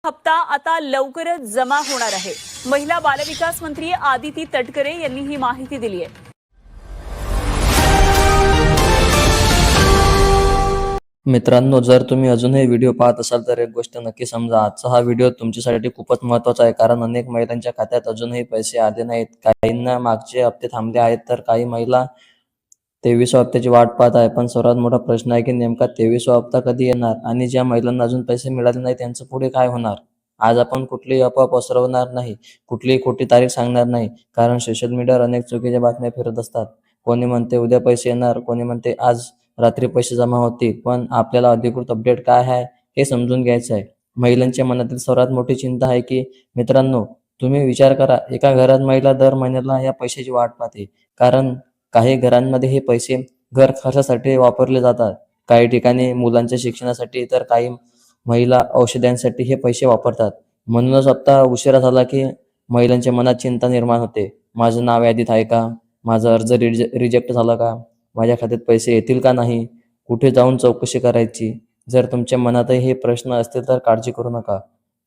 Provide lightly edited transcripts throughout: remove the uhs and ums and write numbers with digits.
हप्ता आता लवकरच जमा होणार आहे। महिला बालविकास मंत्री आदिती तटकरे यांनी ही माहिती दिली आहे। मित्रांनो, जर तुम्ही अजूनही व्हिडिओ पाहत असाल तर एक गोष्ट नक्की समजा, आजचा हा व्हिडिओ तुमच्यासाठी खूपच महत्त्वाचा आहे। कारण अनेक महिलांच्या खात्यात अजूनही पैसे आले नाहीत। काहींना मागचे हप्ते थांबले आहेत, तर काही महिला 23व्या हप्त्याची वाट पाहत आहे। पण सर्वात मोठा प्रश्न आहे की नेमका 23वा हप्ता कधी येणार आणि ज्या महिलांना अजून पैसे मिळाले नाही त्यांचं पुढे काय होणार। आज आपण कुठलीही अफवा पसरवणार नाही, कुठलीही खोटी तारीख सांगणार नाही, कारण सोशल मीडियावर अनेक चुकीच्या बातम्या फिरत असतात। कोणी म्हणते उद्या पैसे येणार, कोणी म्हणते आज रात्री पैसे जमा होतील, पण आपल्याला अधिकृत अपडेट काय आहे हे समजून घ्यायचं आहे। महिलांच्या मनातील सर्वात मोठी चिंता आहे की मित्रांनो, तुम्ही विचार करा, एका घरात महिला दर महिन्याला या पैशाची वाट पाहते, कारण काही घरांमध्ये हे पैसे घर खर्चासाठी वापरले जातात, काही ठिकाणी मुलांच्या शिक्षणासाठी, तर काही महिला औषधांसाठी हे पैसे वापरतात। म्हणूनच हप्ता उशिरा झाला की महिलांच्या मनात चिंता निर्माण होते। माझं नाव यादीत आहे का, माझा अर्ज रिजेक्ट झाला का, माझ्या खात्यात पैसे येतील का नाही, कुठे जाऊन चौकशी करायची। जर तुमच्या मनातही हे प्रश्न असतील तर काळजी करू नका,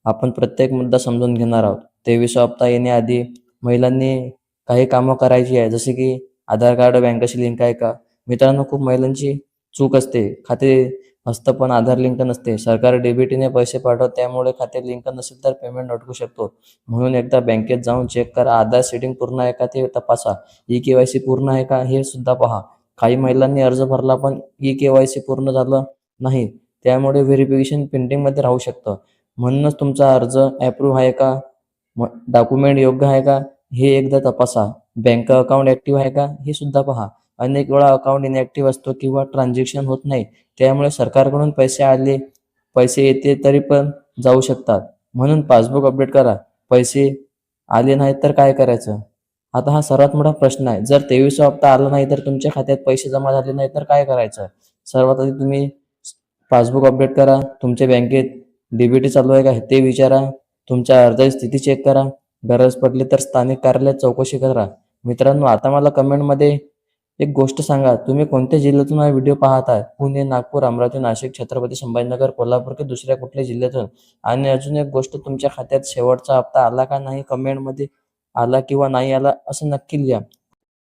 आपण प्रत्येक मुद्दा समजून घेणार आहोत। 23वा हप्ता येण्याआधी महिलांनी काही कामं करायची आहे, जसे की आधार कार्ड बँकेशी लिंक आहे का। मित्रांनो, खूप महिलांची चूक असते, खाते असतं पण आधार लिंक नसते। सरकार डीबीटीने पैसे पाठवत, त्यामुळे खाते लिंक नसेल तर पेमेंट अटकू शकतो। म्हणून एकदा बँकेत जाऊन चेक करा, आधार सेटिंग पूर्ण आहे का ते तपासा, ई-केवायसी पूर्ण आहे का हे सुद्धा पहा। काही महिलांनी अर्ज भरला पण ई-केवायसी पूर्ण झालं नाही, त्यामुळे व्हेरिफिकेशन पेंडिंगमध्ये राहू शकतं। म्हणूनच तुमचा अर्ज अप्रूव्ह आहे का, डॉक्युमेंट योग्य आहे का हे एकदा तपासा। बँक अकाउंट ऍक्टिव्ह आहे का हे सुद्धा पहा। अनेक वेळा अकाउंट इनॅक्टिव्ह असतो किंवा ट्रान्झॅक्शन होत नाही, त्यामुळे सरकारकडून पैसे येते तरी पण जाऊ शकतात। म्हणून पासबुक अपडेट करा। पैसे आले नाहीत तर काय करायचं, आता हा सर्वात मोठा प्रश्न आहे। जर 23वा हप्ता आला नाही तर तुमच्या खात्यात पैसे जमा झाले नाही तर काय करायचं। सर्वात आधी तुम्ही पासबुक अपडेट करा, तुमच्या बँकेत डीबीटी चालू आहे का ते विचारा, तुमच्या अर्जाची स्थिती चेक करा, गरज पडली तर स्थानिक कार्यालयात चौकशी करा। मित्रांनो, आता मला कमेंटमध्ये एक गोष्ट सांगा, तुम्ही कोणत्या जिल्ह्यातून हा व्हिडिओ पाहत आहे, पुणे, नागपूर, अमरावती, नाशिक, छत्रपती संभाजीनगर, कोल्हापूर की दुसऱ्या कुठल्या जिल्ह्यातून। आणि अजून एक गोष्ट, तुमच्या खात्यात शेवटचा हप्ता आला का नाही कमेंटमध्ये आला किंवा नाही आला असं नक्की लिहा,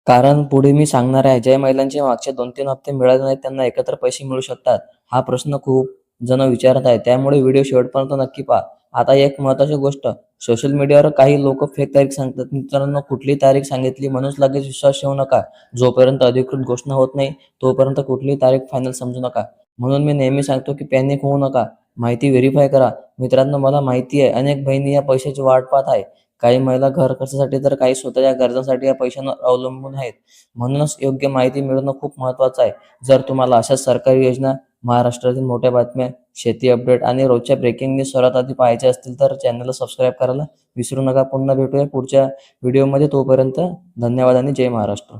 कारण पुढे मी सांगणार आहे ज्या महिलांचे मागचे 2-3 हप्ते मिळाले नाहीत त्यांना एकत्र पैसे मिळू शकतात। हा प्रश्न खूप जण विचारत आहेत, त्यामुळे व्हिडिओ शेवटपर्यंत नक्की पहा। आता एक महत्त्वाची गोष्ट, सोशल मीडियावर काही लोक फेक तारीख सांगतात। मित्रांनो, कुठली तारीख सांगितली म्हणून लगेच विश्वास ठेवू नका। जोपर्यंत अधिकृत घोषणा होत नाही तोपर्यंत कुठलीही तारीख फायनल समजू नका। म्हणून मी नेहमी सांगतो की पॅनिक होऊ नका, माहिती व्हेरीफाय करा। मित्रांनो, मला माहिती आहे अनेक बहिणी या पैशाची वाट पाहत आहे, काही महिला घर खर्चासाठी तर काही स्वतःच्या गरजांसाठी या पैशांवर अवलंबून आहेत। म्हणूनच योग्य माहिती मिळवणं खूप महत्त्वाचं आहे। जर तुम्हाला अशाच सरकारी योजना, महाराष्ट्रातील मोठ्या बातम्या, शेती अपडेट आणि रोजच्या ब्रेकिंग न्यूज सर्वात आधी पाहायचे असतील तर चॅनलला सबस्क्राईब करायला विसरू नका। पुन्हा भेटूया पुढच्या व्हिडिओमध्ये, तोपर्यंत धन्यवाद आणि जय महाराष्ट्र।